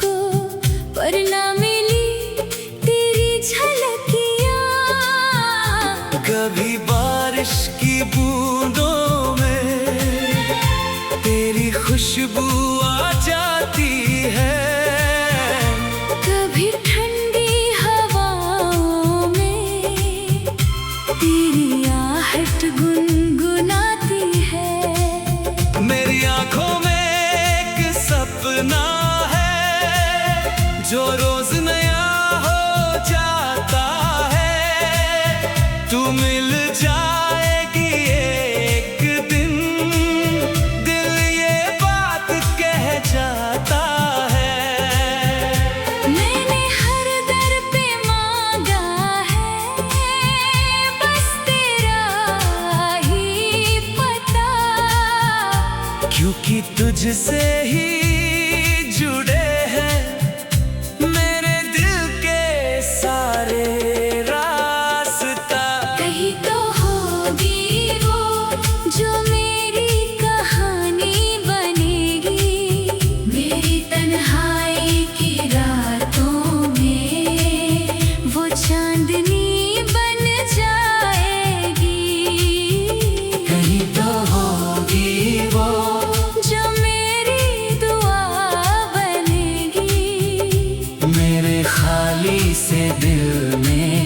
मुझको, पर ना मिली तेरी झलकियाँ। कभी बारिश की बूंदों में तेरी खुशबू आ जाती है, कभी ठंडी हवाओं में तेरी आहट गुनगुनाती है। मेरी आंखों में एक सपना है जो रोज नया हो जाता है। तू मिल जाएगी एक दिन, दिल ये बात कह जाता है। मैंने हर दर पे मांगा है बस तेरा ही पता, क्योंकि तुझसे ही जुड़े हैं मेरे दिल के सारे रास्ता। कहीं तो होगी वो जो मेरी कहानी बनेगी, मेरी तन्हाई की रातों में वो चांदनी बन जाएगी। कहीं तो होगी वो जो मेरी दुआ बनेगी, मेरे खाली से दिल में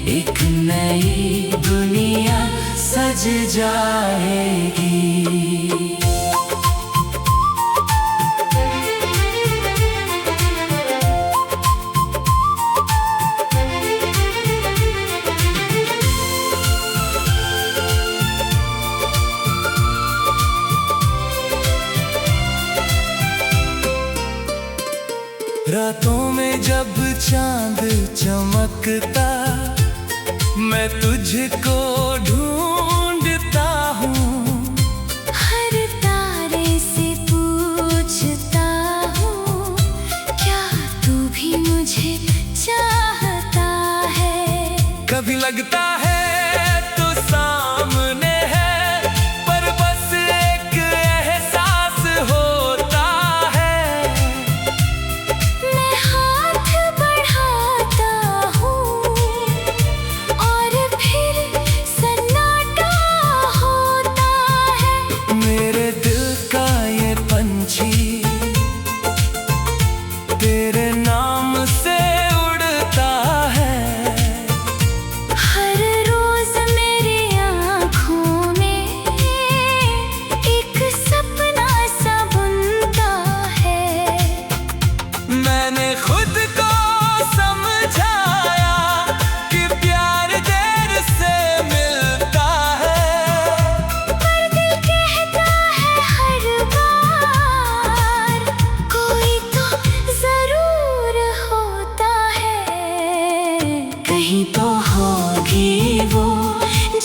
एक नई दुनिया सज जाएगी। रातों में जब चांद चमकता, मैं तुझको ढूंढता हूँ। हर तारे से पूछता हूँ, क्या तू भी मुझे चाहता है? कभी लगता है तो सामने है, पर बस एक एहसास होता है। मैं हाथ बढ़ाता हूँ और फिर सन्नाटा होता है। मेरे दिल का ये पंछी तेरे नाम से उड़ता है। हर रोज मेरी आँखों में एक सपना सा बुनता है। मैंने खुद को समझाया कि प्यार देर से मिलता है, पर दिल कहता है हर बार कोई तो जरूर होता है। कहीं तो होगी वो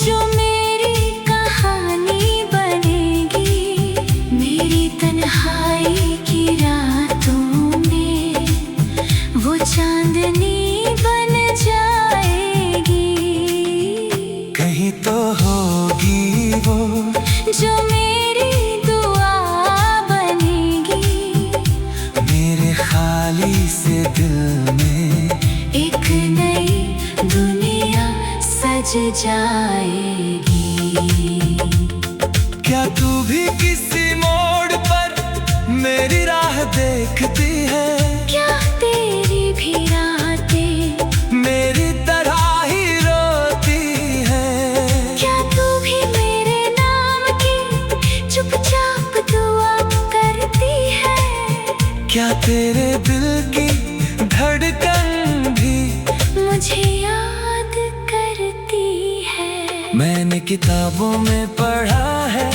जो मेरी कहानी बनेगी, मेरी तन्हाई की रातों में वो चांदनी बन जाएगी। कहीं तो होगी वो जो मेरी दुआ बनेगी, मेरे खाली से दिल में एक नई दुनिया सज जाएगी। क्या तू भी किसी मोड़ पर मेरी राह देखती है? क्या तेरी भी रातें मेरी तरह ही रोती है? क्या तू भी मेरे नाम की चुपचाप दुआ करती है? क्या तेरे दिल की धड़कन भी मुझे याद करती है? मैंने किताबों में पढ़ा है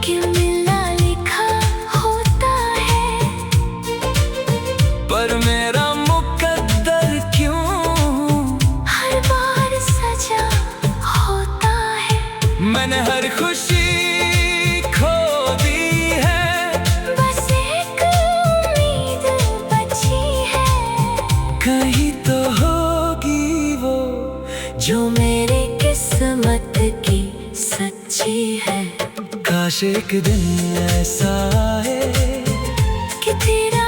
कि मिलना लिखा होता है, पर मेरा मुकद्दर क्यों हर बार सजा होता है। मैंने हर खुशी खो दी है, बस एक उम्मीद बची है। कहीं तो होगी वो जो मेरी किस्मत की सच्ची है। काश एक दिन ऐसा आए कि तेरा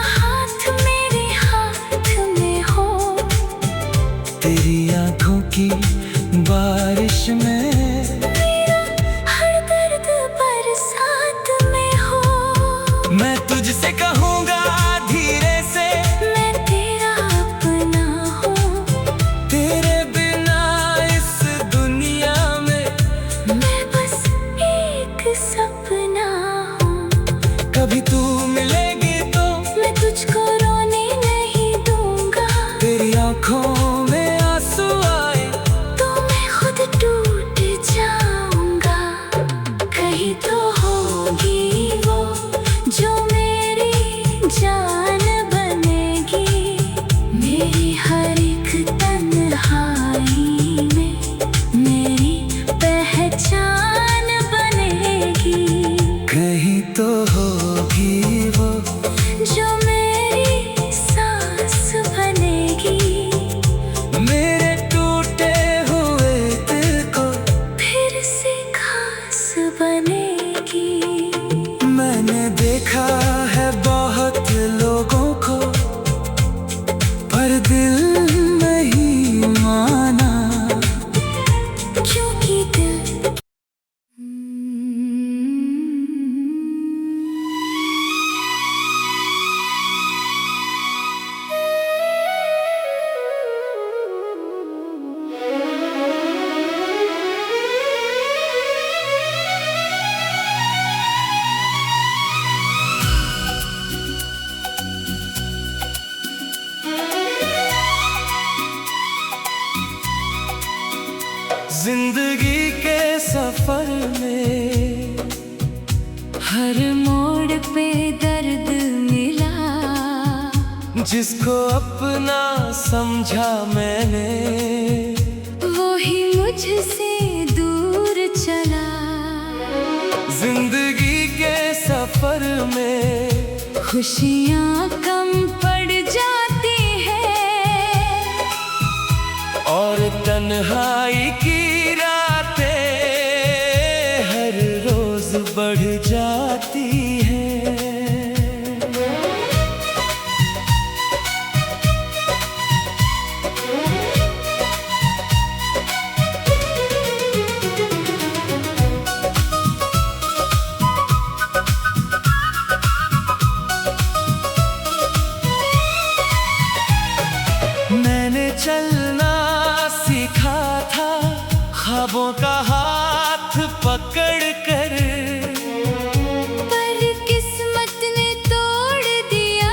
जिंदगी के सफर में हर मोड़ पे दर्द मिला, जिसको अपना समझा मैंने वो ही मुझसे दूर चला। जिंदगी के सफर में खुशियाँ कम पड़ जाती है और तन्हाई की रातें हर रोज बढ़ जाती है। मैंने चलना सीखा था ख्वाबों का हाथ पकड़ कर, पर किस्मत ने तोड़ दिया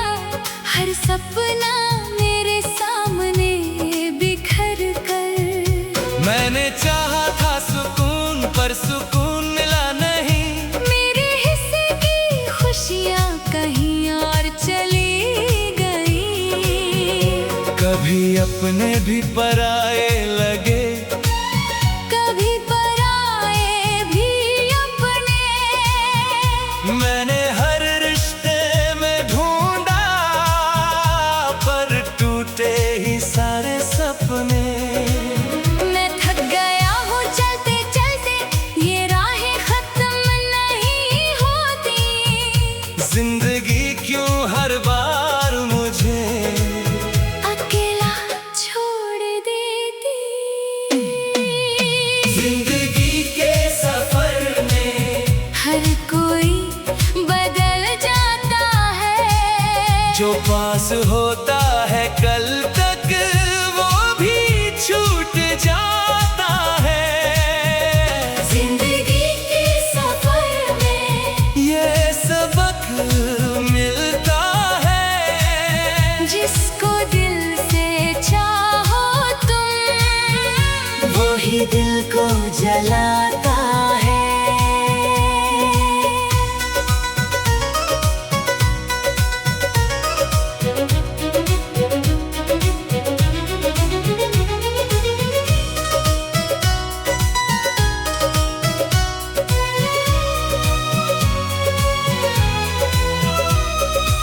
हर सपना मेरे सामने बिखर कर। मैंने चाहा था सुकून पर सुकून मिला नहीं, मेरे हिस्से की खुशियाँ कहीं और चली गई। कभी अपने भी पराए लगे, कभी पराए भी अपने। मैंने हर रिश्ते में ढूंढा पर टूटे ही सारे सपने। मैं थक गया हूँ चलते चलते, ये राहें खत्म नहीं होती। जिंदगी क्यों हर बार मुझे अकेला छोड़ देती। जिंदगी के सफर में हर कोई बदल जाता है, जो पास होता है कल तक वो भी छूट जाता है। जिंदगी के सफर में ये सबक मिलता है, जिसको दिल से चाहो तुम, वो ही दिल को जलाता है।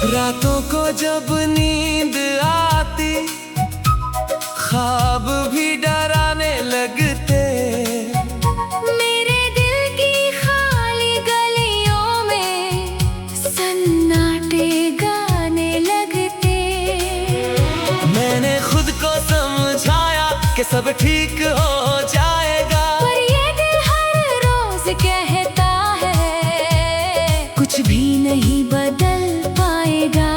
रातों को जब नींद आती ख्वाब भी डराने लगते, मेरे दिल की खाली गलियों में सन्नाटे गाने लगते। मैंने खुद को समझाया कि सब ठीक हो जाएगा, पर ये दिल हर रोज कहता है कुछ भी नहीं बदल पाएगा।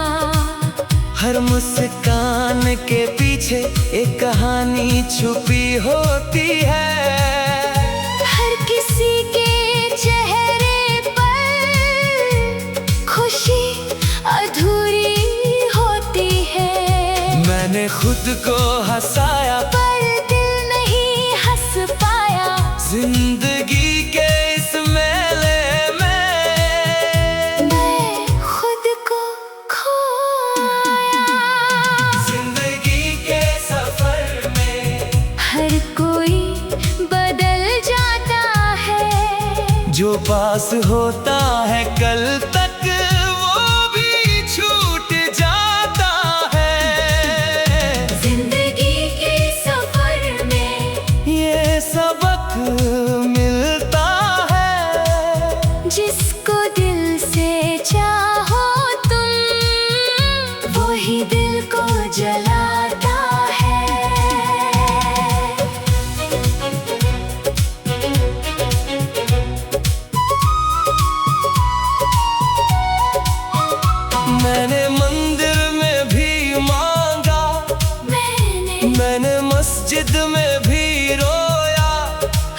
हर मुस्कान के पीछे एक कहानी छुपी होती है, हर किसी के चेहरे पर खुशी अधूरी होती है। मैंने खुद को हंसाया पर दिल नहीं हंस पाया। जिंदगी के इस मेले में मैं खुद को खोया। जिंदगी के सफर में हर कोई बदल जाता है, जो पास होता है कल तक वो भी छूट जाता है। जिंदगी के सफर में ये सबक मिलता है, जिसको दिल से चाहो तुम, वो ही दिल को जलाता है। मैंने मंदिर में भी मांगा, मैंने मस्जिद में भी रोया,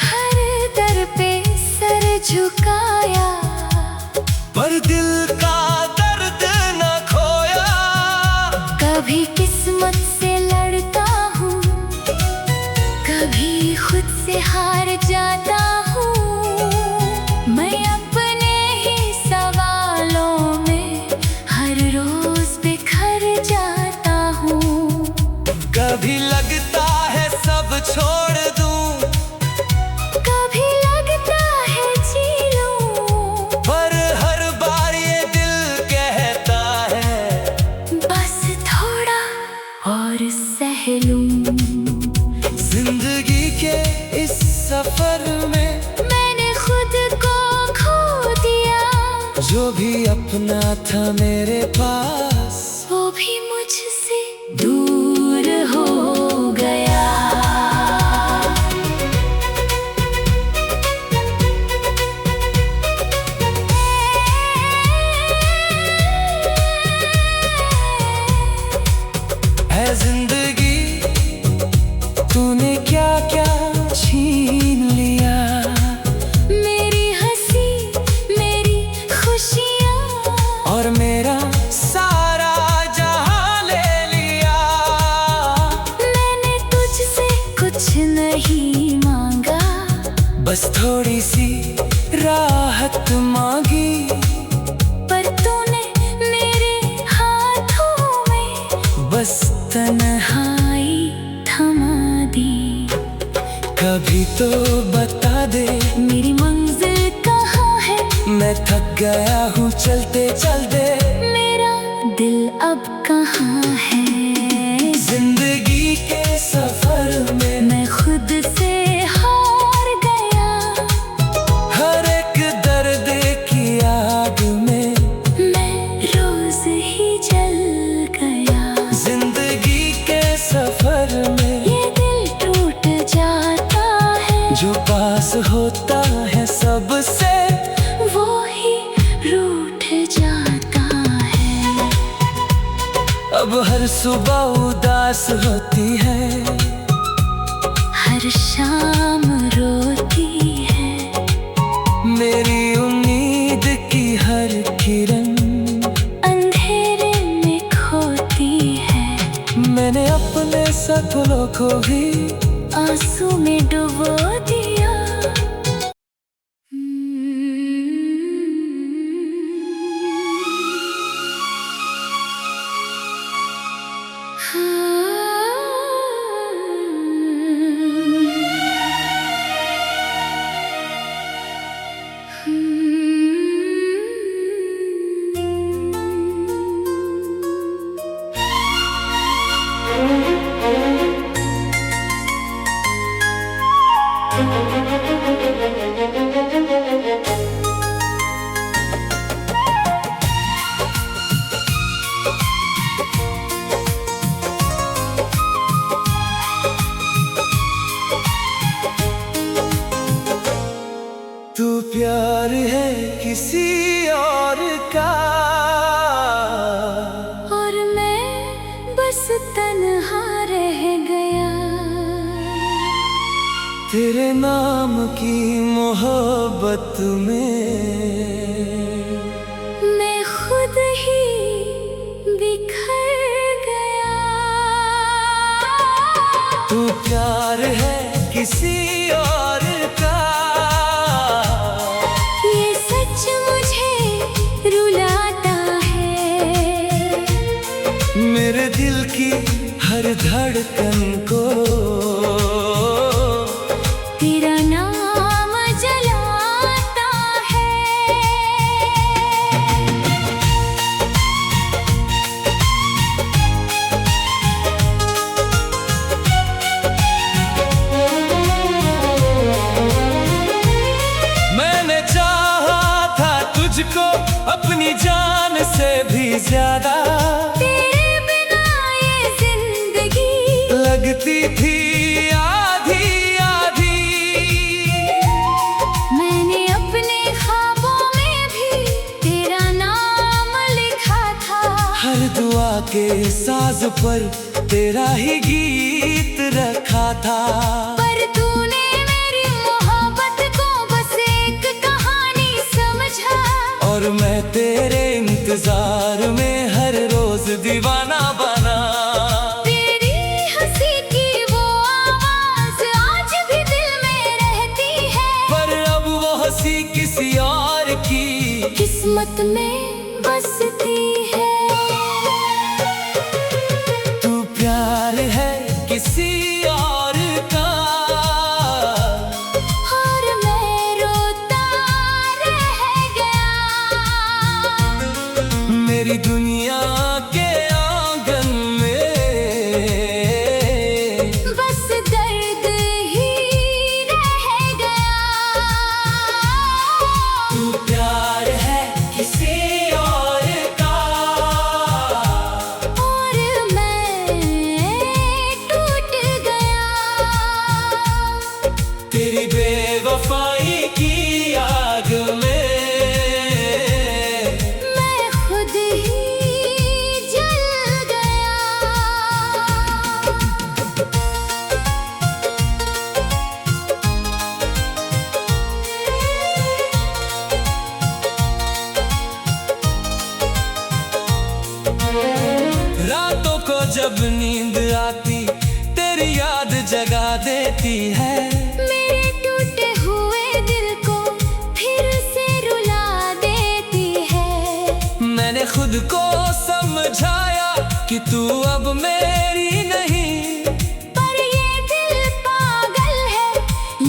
हर दर पे सर झुकाया, पर दिल का दर्द न खोया। कभी किस्मत अपना था मेरे पास, वो भी मुझसे दूर हो गया। है जिंदगी तूने क्या क्या छीन लिया, मेरी हंसी मेरी खुशियाँ और मेरा सारा जहां ले लिया। मैंने तुझसे कुछ नहीं मांगा, बस थोड़ी सी राहत मांगी, पर तूने मेरे हाथों में बस तन्हाई थमा दी। कभी तो बता दे मेरी मंजिल कहाँ है, मैं थक गया हूँ चलते चलते, मेरा दिल अब कहाँ है। जिंदगी के सफर में मैं खुद से हार गया, हर एक दर्द की आग में मैं रोज ही जल गया। जिंदगी के सफर में ये दिल टूट जाता है, जो पास होता है सबसे वो ही रूठ जाता है। अब हर सुबह उदास होती है, हर शाम रोती है, मेरी उम्मीद की हर किरण अंधेरे में खोती है। मैंने अपने सपनों को भी आंसू में डुबो दिया। तू प्यार है किसी और का, और मैं बस तन्हा रह गया। तेरे नाम की मोहब्बत में मैं खुद ही बिखर गया। तू प्यार है किसी और का, ये सच मुझे रुलाता है, मेरे दिल की हर धड़कन को तेरा नाम जलाता है। मैंने चाहा था तुझको अपनी जान से भी ज्यादा, तेरे बिना ये जिंदगी लगती थी आधी आधी। मैंने अपने ख्वाबों में भी तेरा नाम लिखा था, हर दुआ के साज पर तेरा ही गीत रखा था। पर तूने मेरी मोहब्बत को बस एक कहानी समझा, और मैं तेरे इंतजार में हर रोज दीवाना बना। तेरी हंसी की वो आवाज आज भी दिल में रहती है, पर अब वो हंसी किसी और की किस्मत में बसती है। तू प्यार है किसी और का, और मैं रोता रह गया। मेरी दुनिया के आंगन जब नींद आती तेरी याद जगा देती है। मेरे टूटे हुए दिल को फिर से रुला देती है। मैंने खुद को समझाया कि तू अब मेरी नहीं, पर ये दिल पागल है,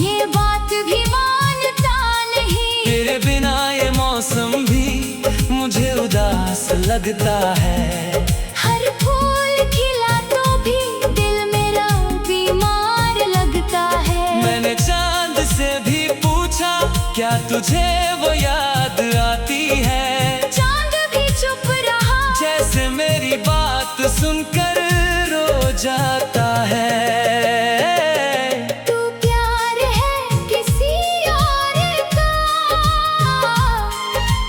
ये बात भी मानता नहीं। तेरे बिना ये मौसम भी मुझे उदास लगता है। हर फूल खिला तो भी दिल मेरा बीमार लगता है। मैंने चांद से भी पूछा क्या तुझे वो याद आती है। चांद भी चुप रहा, जैसे मेरी बात सुनकर रो जाता है। तू प्यार है किसी और का,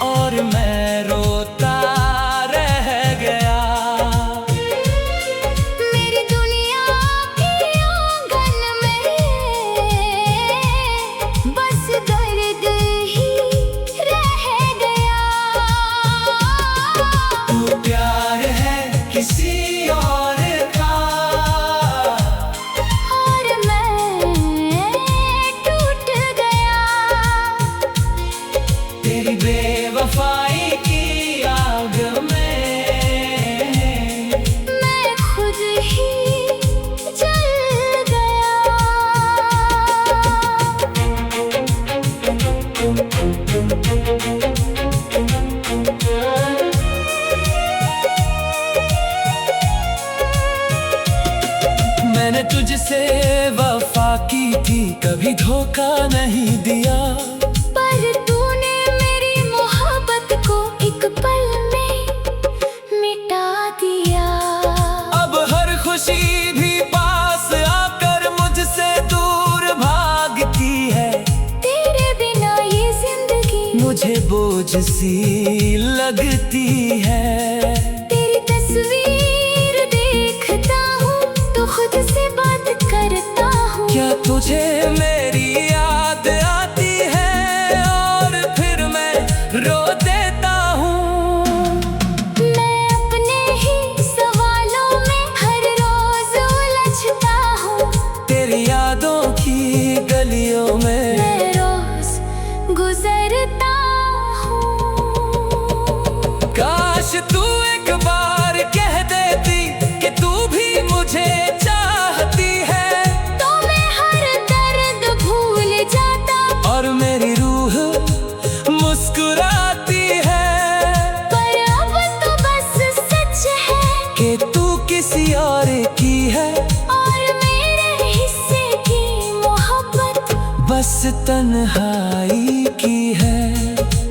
और मैं रोता रह गया। मेरी दुनिया के आंगन में बस दर्द ही रह गया। तू प्यार है किसी और का, और मैं टूट गया। तेरी बेवफाई की आग में मैं खुद ही जल गया। मैंने तुझसे वफा की थी, कभी धोखा नहीं दिया। पर तूने मेरी मोहब्बत को एक पल में मिटा दिया। अब हर खुशी भी पास आकर मुझसे दूर भागती है। तेरे बिना ये जिंदगी मुझे बोझ सी लगती है। तेरी तस्वीर देखता हूँ तो खुद से बात करता हूँ। क्या तुझे मेरी याद आती है और फिर मैं रो देता हूँ। मैं अपने ही सवालों में हर रोज उलझता हूँ। तेरी यादों की गलियों में मैं रोज गुजरता हूँ। काश तू एक बार कह देती कि तू भी मुझे चाहती है, तो मैं हर दर्द भूल जाता। और मेरी रूह मुस्कुराती है। पर अब तो बस सच है कि तू किसी और की है, और मेरे हिस्से की मोहब्बत बस तन्हाई की है।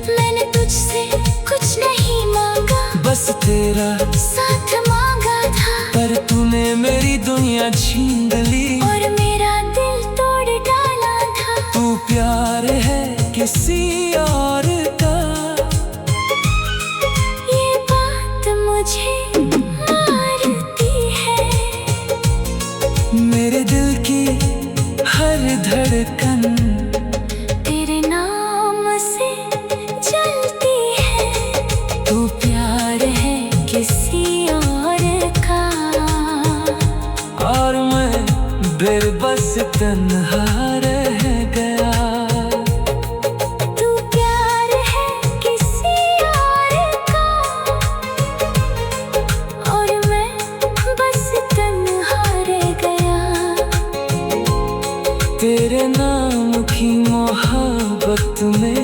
मैंने तुझसे कुछ नहीं मांगा, बस तेरा साथ मांगा था। पर तूने मेरी दुनिया छीन ली, और मेरा दिल तोड़ डाला था। तू प्यार है किसी और का। ये बात मुझे मारती है। मेरे दिल की हर धड़कन तेरे नाम से चलती है। तू प्यार है किसी और का, और मैं बेबस तन्हा रह गया। तू प्यार है किसी और का, और मैं बस तन्हा रह गया। तेरे नाम की मोहब्बत में